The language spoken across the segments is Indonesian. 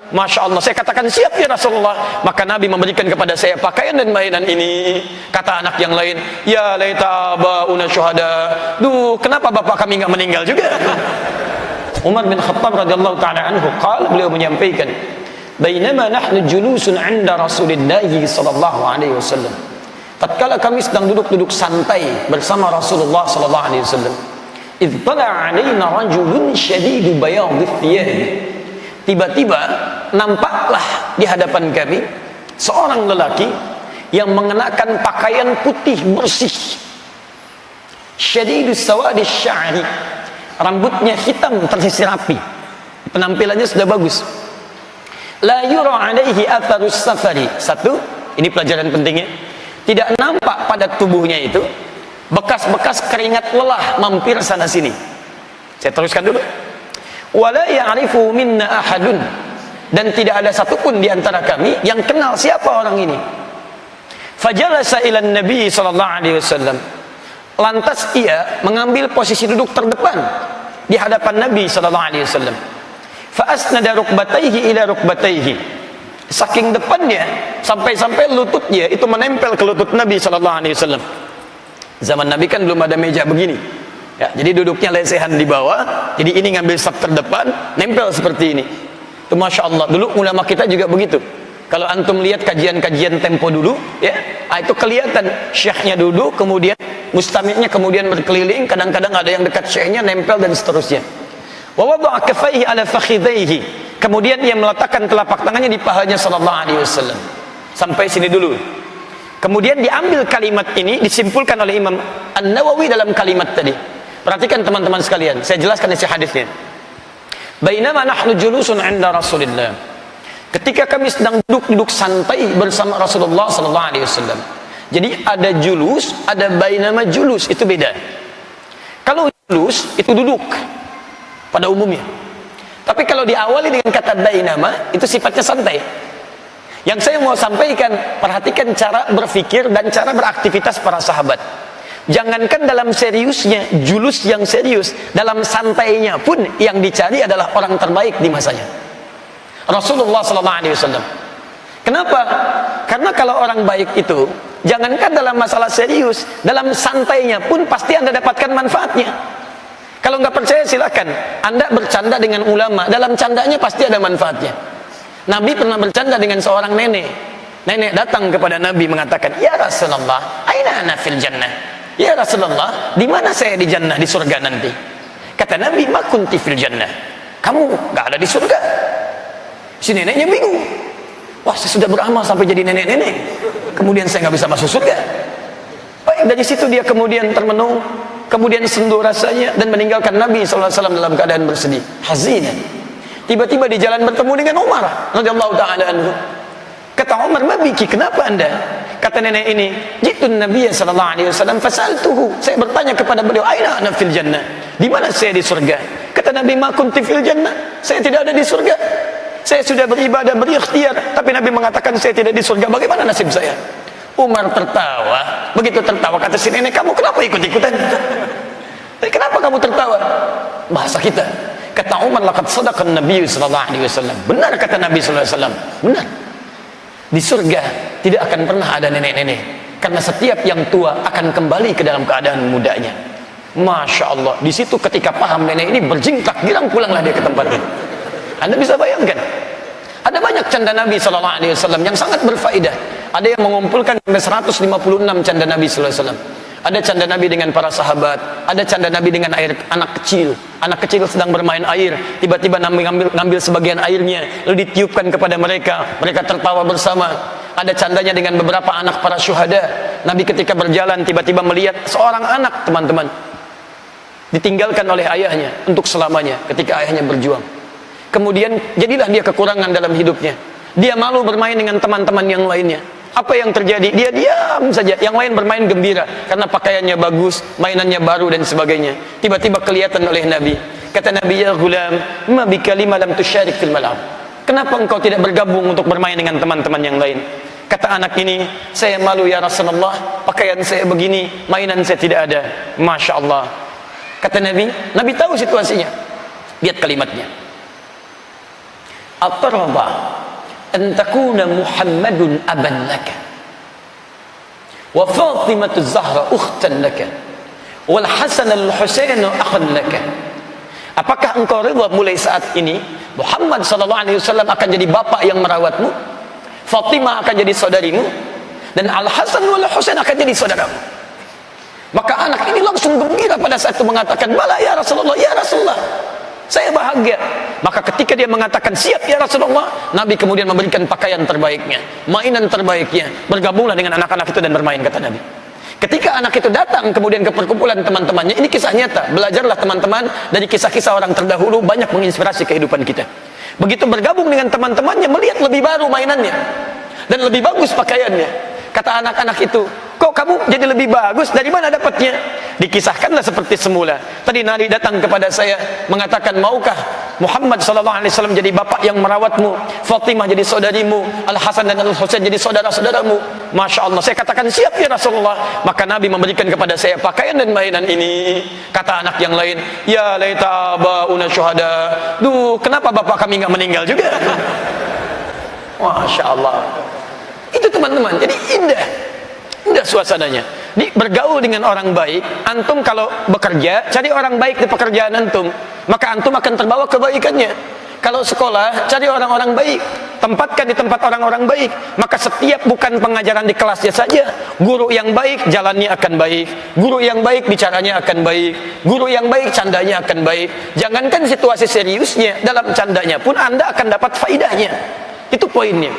Masya Allah, saya katakan siap ya Rasulullah. Maka Nabi memberikan kepada saya pakaian dan mainan ini. Kata anak yang lain, ya laita abauna syuhada. Duh, kenapa bapak kami nggak meninggal juga? Umar bin Khattab radhiyallahu ta'ala anhu qala, beliau menyampaikan, bainama nahnu julusun 'inda Rasulillah sallallahu alaihi wasallam. Tatkala kami sedang duduk-duduk santai bersama Rasulullah sallallahu alaihi wasallam, idh tala 'alaina rajulun shadidu bayadhi thiyab. Tiba-tiba nampaklah di hadapan kami seorang lelaki yang mengenakan pakaian putih bersih, syadidus sawadi sya'ri, rambutnya hitam tersisir rapi, penampilannya sudah bagus. La yura alaihi atharus safari. Satu, ini pelajaran pentingnya, tidak nampak pada tubuhnya itu bekas-bekas keringat lelah mampir sana sini. Saya teruskan dulu. Wala ya'rifu minna ahadun, dan tidak ada satupun di antara kami yang kenal siapa orang ini. Fajalasa ila Nabi sallallahu alaihi wasallam. Lantas ia mengambil posisi duduk terdepan di hadapan Nabi sallallahu alaihi wasallam. Fa asnada rukbatayhi ila rukbatayhi. Saking depannya sampai-sampai lututnya itu menempel ke lutut Nabi sallallahu alaihi wasallam. Zaman Nabi kan belum ada meja begini. Ya, jadi duduknya lesehan di bawah, jadi ini ngambil saf terdepan, nempel seperti ini. Itu Masya Allah, dulu ulama kita juga begitu. Kalau antum lihat kajian-kajian tempo dulu, ya, itu kelihatan syekhnya duduk, kemudian mustamiknya kemudian berkeliling, kadang-kadang ada yang dekat syekhnya, nempel dan seterusnya. Wa wada'a kaffaihi ala fakhidaihi. Kemudian ia meletakkan telapak tangannya di pahanya sallallahu alaihi wasallam. Sampai sini dulu. Kemudian diambil kalimat ini, disimpulkan oleh Imam An-Nawawi dalam kalimat tadi. Perhatikan teman-teman sekalian, saya jelaskan isi hadisnya. Bainama nahnu julusun 'inda Rasulillah. Ketika kami sedang duduk-duduk santai bersama Rasulullah sallallahu alaihi wasallam. Jadi ada julus, ada bainama julus, itu beda. Kalau julus itu duduk pada umumnya. Tapi kalau diawali dengan kata bainama, itu sifatnya santai. Yang saya mau sampaikan, perhatikan cara berpikir dan cara beraktivitas para sahabat. Jangankan dalam seriusnya, julus yang serius, dalam santainya pun yang dicari adalah orang terbaik di masanya, Rasulullah sallallahu alaihi wasallam. Kenapa? Karena kalau orang baik itu, jangankan dalam masalah serius, dalam santainya pun pasti Anda dapatkan manfaatnya. Kalau nggak percaya silakan Anda bercanda dengan ulama, dalam candanya pasti ada manfaatnya. Nabi pernah bercanda dengan seorang nenek. Nenek datang kepada Nabi mengatakan, ya Rasulullah, aina ana fil jannah. Ya Rasulullah, di mana saya di jannah, di surga nanti? Kata Nabi, ma kunti fil jannah. Kamu nggak ada di surga. Si neneknya bingung. Wah, saya sudah beramal sampai jadi nenek-nenek, kemudian saya nggak bisa masuk surga. Baik, dari situ dia kemudian termenung, kemudian sendu rasanya dan meninggalkan Nabi sallallahu alaihi wasallam dalam keadaan bersedih, hazinan. Tiba-tiba di jalan bertemu dengan Umar radhiyallahu taala anhu. Kata Umar, "Ma biki, kenapa Anda?" Kata nenek ini, "Jitun Nabiy sallallahu alaihi wasallam fasaltuhu." Saya bertanya kepada beliau, "Aina ana fil jannah?" Di mana saya di surga? Kata Nabi, "Ma kunti fil jannah." Saya tidak ada di surga. Saya sudah beribadah, berikhtiar, tapi Nabi mengatakan saya tidak di surga. Bagaimana nasib saya? Umar tertawa. Begitu tertawa, kata si nenek, "Kamu kenapa ikut-ikutan?" Kenapa kamu tertawa? Bahasa kita. Kata Umar, "Laqad sadaqa Nabi sallallahu alaihi wasallam." Benar kata Nabi sallallahu alaihi wasallam. Benar. Di surga tidak akan pernah ada nenek-nenek, karena setiap yang tua akan kembali ke dalam keadaan mudanya. Masya Allah. Di situ ketika paham nenek ini berjingkrak girang, pulanglah dia ke tempatnya. Anda bisa bayangkan, ada banyak canda Nabi sallallahu alaihi wasallam yang sangat berfaedah. Ada yang mengumpulkan sampai 156 canda Nabi sallallahu alaihi wasallam. Ada canda Nabi dengan para sahabat, ada canda Nabi dengan anak kecil. Anak kecil sedang bermain air, tiba-tiba Nabi ngambil sebagian airnya, lalu ditiupkan kepada mereka. Mereka tertawa bersama. Ada candanya dengan beberapa anak para syuhada. Nabi ketika berjalan tiba-tiba melihat seorang anak, teman-teman, ditinggalkan oleh ayahnya untuk selamanya ketika ayahnya berjuang. Kemudian jadilah dia kekurangan dalam hidupnya. Dia malu bermain dengan teman-teman yang lainnya. Apa yang terjadi? Dia diam saja. Yang lain bermain gembira karena pakaiannya bagus, mainannya baru dan sebagainya. Tiba-tiba kelihatan oleh Nabi. Kata Nabi, "Ya ghulam, ma bika lima lam tusyarik fil mal'ab." Kenapa engkau tidak bergabung untuk bermain dengan teman-teman yang lain? Kata anak ini, "Saya malu ya Rasulullah, pakaian saya begini, mainan saya tidak ada." Masya Allah. Kata Nabi, Nabi tahu situasinya. Lihat kalimatnya. atarda an takuna Muhammadun aban laka wa Fatimatu Zahra ukhtan laka wal Hasan al Husain akhan laka. Apakah engkau rela mulai saat ini Muhammad sallallahu alaihi wasallam akan jadi bapak yang merawatmu, Fatimah akan jadi saudarimu, dan Al Hasan wal Husain akan jadi saudaramu? Maka anak ini langsung gembira pada saat itu mengatakan, bala ya Rasulullah, ya Rasulullah, saya bahagia. Maka ketika dia mengatakan siap ya Rasulullah, Nabi kemudian memberikan pakaian terbaiknya, mainan terbaiknya, bergabunglah dengan anak-anak itu dan bermain, kata Nabi. Ketika anak itu datang kemudian ke perkumpulan teman-temannya, ini kisah nyata, belajarlah teman-teman dari kisah-kisah orang terdahulu, banyak menginspirasi kehidupan kita. Begitu bergabung dengan teman-temannya, melihat lebih baru mainannya dan lebih bagus pakaiannya, kata anak-anak itu, kok kamu jadi lebih bagus, dari mana dapatnya? Dikisahkanlah seperti semula. Tadi Nabi datang kepada saya mengatakan, maukah Muhammad sallallahu alaihi wasallam jadi bapak yang merawatmu, Fatimah jadi saudarimu, Al Hasan dan Al Husain jadi saudara-saudaramu? Masya Allah, saya katakan siap ya Rasulullah. Maka Nabi memberikan kepada saya pakaian dan mainan ini. Kata anak yang lain, ya laita abauna syuhada, duh kenapa bapak kami nggak meninggal juga? Masya Allah. Itu teman-teman, jadi indah suasananya. Bergaul dengan orang baik. Antum kalau bekerja, cari orang baik di pekerjaan antum, maka antum akan terbawa kebaikannya. Kalau sekolah, cari orang-orang baik, tempatkan di tempat orang-orang baik, maka setiap bukan pengajaran di kelasnya saja, guru yang baik jalannya akan baik, guru yang baik bicaranya akan baik, guru yang baik candanya akan baik. Jangankan situasi seriusnya, dalam candanya pun Anda akan dapat faidahnya. Itu poinnya.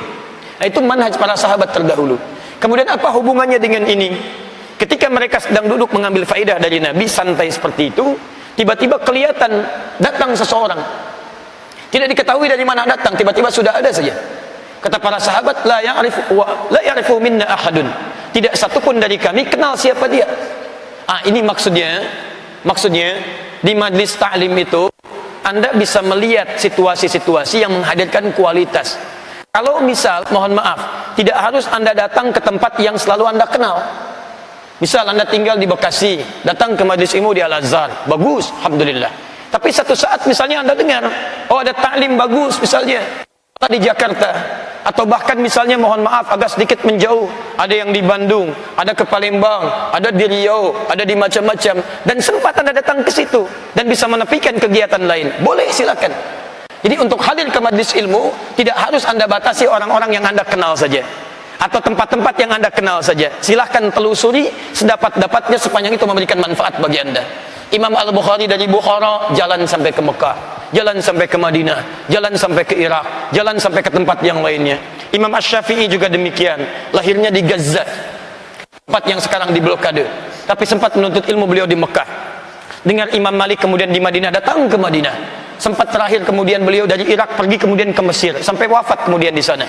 Nah, itu manhaj para sahabat terdahulu. Kemudian apa hubungannya dengan ini? Ketika mereka sedang duduk mengambil faidah dari Nabi, santai seperti itu, tiba-tiba kelihatan datang seseorang. Tidak diketahui dari mana datang, tiba-tiba sudah ada saja. Kata para sahabat, la ya'rifu minna ahadun. Tidak satupun dari kami kenal siapa dia. Ini maksudnya di majlis ta'lim itu Anda bisa melihat situasi-situasi yang menghadirkan kualitas. Kalau misal, mohon maaf, tidak harus Anda datang ke tempat yang selalu Anda kenal. Misal Anda tinggal di Bekasi, datang ke majlis ilmu di Al-Azhar, bagus, alhamdulillah. Tapi satu saat misalnya Anda dengar, oh ada taklim bagus misalnya di Jakarta, atau bahkan misalnya mohon maaf agak sedikit menjauh, ada yang di Bandung, ada ke Palembang, ada di Riau, ada di macam-macam, dan sempat Anda datang ke situ dan bisa menepikan kegiatan lain, boleh, silakan. Jadi untuk hadir ke majlis ilmu tidak harus Anda batasi orang-orang yang Anda kenal saja, atau tempat-tempat yang Anda kenal saja. Silahkan telusuri sedapat-dapatnya sepanjang itu memberikan manfaat bagi Anda. Imam Al-Bukhari dari Bukhara jalan sampai ke Mekah, jalan sampai ke Madinah, jalan sampai ke Irak, jalan sampai ke tempat yang lainnya. Imam Asy-Syafi'i juga demikian, lahirnya di Gaza, tempat yang sekarang diblokade, tapi sempat menuntut ilmu beliau di Mekah. Dengar Imam Malik kemudian di Madinah, datang ke Madinah. Sempat terakhir kemudian beliau dari Irak pergi kemudian ke Mesir, sampai wafat kemudian di sana.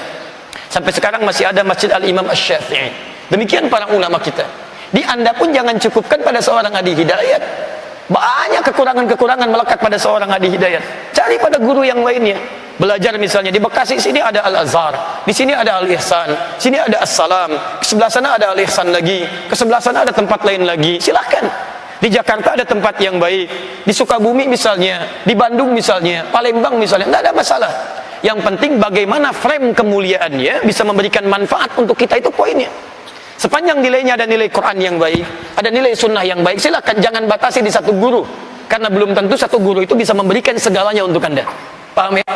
Sampai sekarang masih ada Masjid Al-Imam Asy-Syafi'i. Demikian para ulama kita. Di Anda pun jangan cukupkan pada seorang Adi Hidayat. Banyak kekurangan-kekurangan melekat pada seorang Adi Hidayat. Cari pada guru yang lainnya. Belajar misalnya di Bekasi sini ada Al-Azhar, di sini ada Al-Ihsan, sini ada As-Salam, ke sebelah sana ada Al-Ihsan lagi, ke sebelah sana ada tempat lain lagi. Silakan. Di Jakarta ada tempat yang baik, di Sukabumi misalnya, di Bandung misalnya, Palembang misalnya, tidak ada masalah. Yang penting bagaimana frame kemuliaannya bisa memberikan manfaat untuk kita, itu poinnya. Sepanjang nilainya ada nilai Quran yang baik, ada nilai sunnah yang baik, silakan, jangan batasi di satu guru, karena belum tentu satu guru itu bisa memberikan segalanya untuk Anda. Paham ya?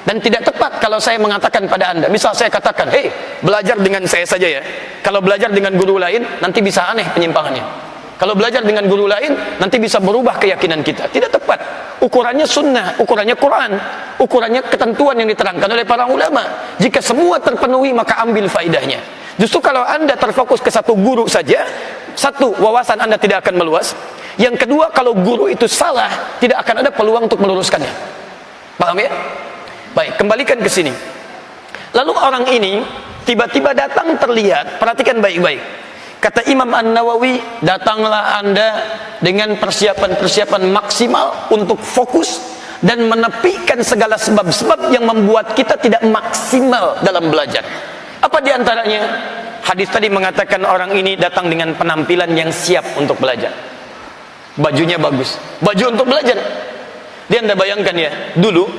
Dan tidak tepat kalau saya mengatakan pada Anda, misal saya katakan, hei, belajar dengan saya saja ya. Kalau belajar dengan guru lain, nanti bisa aneh penyimpangannya. Kalau belajar dengan guru lain, nanti bisa berubah keyakinan kita. Tidak tepat. Ukurannya sunnah, ukurannya Quran, ukurannya ketentuan yang diterangkan oleh para ulama. Jika semua terpenuhi, maka ambil faidahnya. Justru kalau Anda terfokus ke satu guru saja, satu, wawasan Anda tidak akan meluas. Yang kedua, kalau guru itu salah, tidak akan ada peluang untuk meluruskannya. Paham ya? Baik, kembalikan ke sini. Lalu orang ini tiba-tiba datang terlihat, perhatikan baik-baik. Kata Imam An-Nawawi, datanglah Anda dengan persiapan-persiapan maksimal untuk fokus dan menepikan segala sebab-sebab yang membuat kita tidak maksimal dalam belajar. Apa diantaranya? Hadis tadi mengatakan orang ini datang dengan penampilan yang siap untuk belajar. Bajunya bagus, baju untuk belajar. Dia Anda bayangkan ya, dulu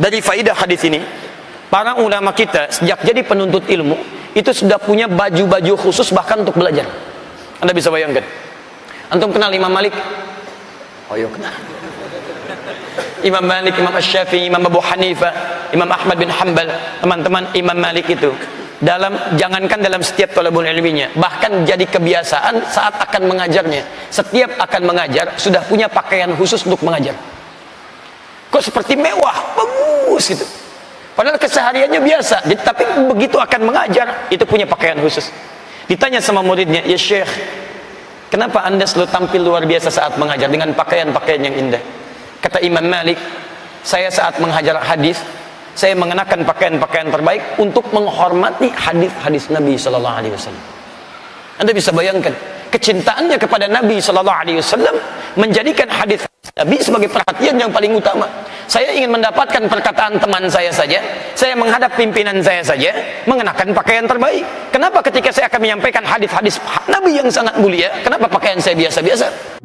dari faidah hadis ini, para ulama kita sejak jadi penuntut ilmu itu sudah punya baju-baju khusus bahkan untuk belajar. Anda bisa bayangkan. Antum kenal Imam Malik? Oh iya kenal. Imam Malik, Imam Asy-Syafi'i, Imam Abu Hanifah, Imam Ahmad bin Hanbal. Teman-teman, Imam Malik itu jangankan dalam setiap thalabul ilminya, bahkan jadi kebiasaan saat akan mengajarnya. Setiap akan mengajar sudah punya pakaian khusus untuk mengajar. Kok seperti mewah, bagus gitu. Padahal kesehariannya biasa. Tapi begitu akan mengajar, itu punya pakaian khusus. Ditanya sama muridnya, "Ya Syekh, kenapa Anda selalu tampil luar biasa saat mengajar dengan pakaian-pakaian yang indah?" Kata Imam Malik, "Saya saat mengajar hadis, saya mengenakan pakaian-pakaian terbaik untuk menghormati hadis-hadis Nabi sallallahu alaihi wasallam." Anda bisa bayangkan kecintaannya kepada Nabi sallallahu alaihi wasallam menjadikan hadis Nabi sebagai perhatian yang paling utama. Saya ingin mendapatkan perkataan teman saya saja, saya menghadap pimpinan saya saja mengenakan pakaian terbaik. Kenapa ketika saya akan menyampaikan hadis-hadis Nabi yang sangat mulia, kenapa pakaian saya biasa-biasa?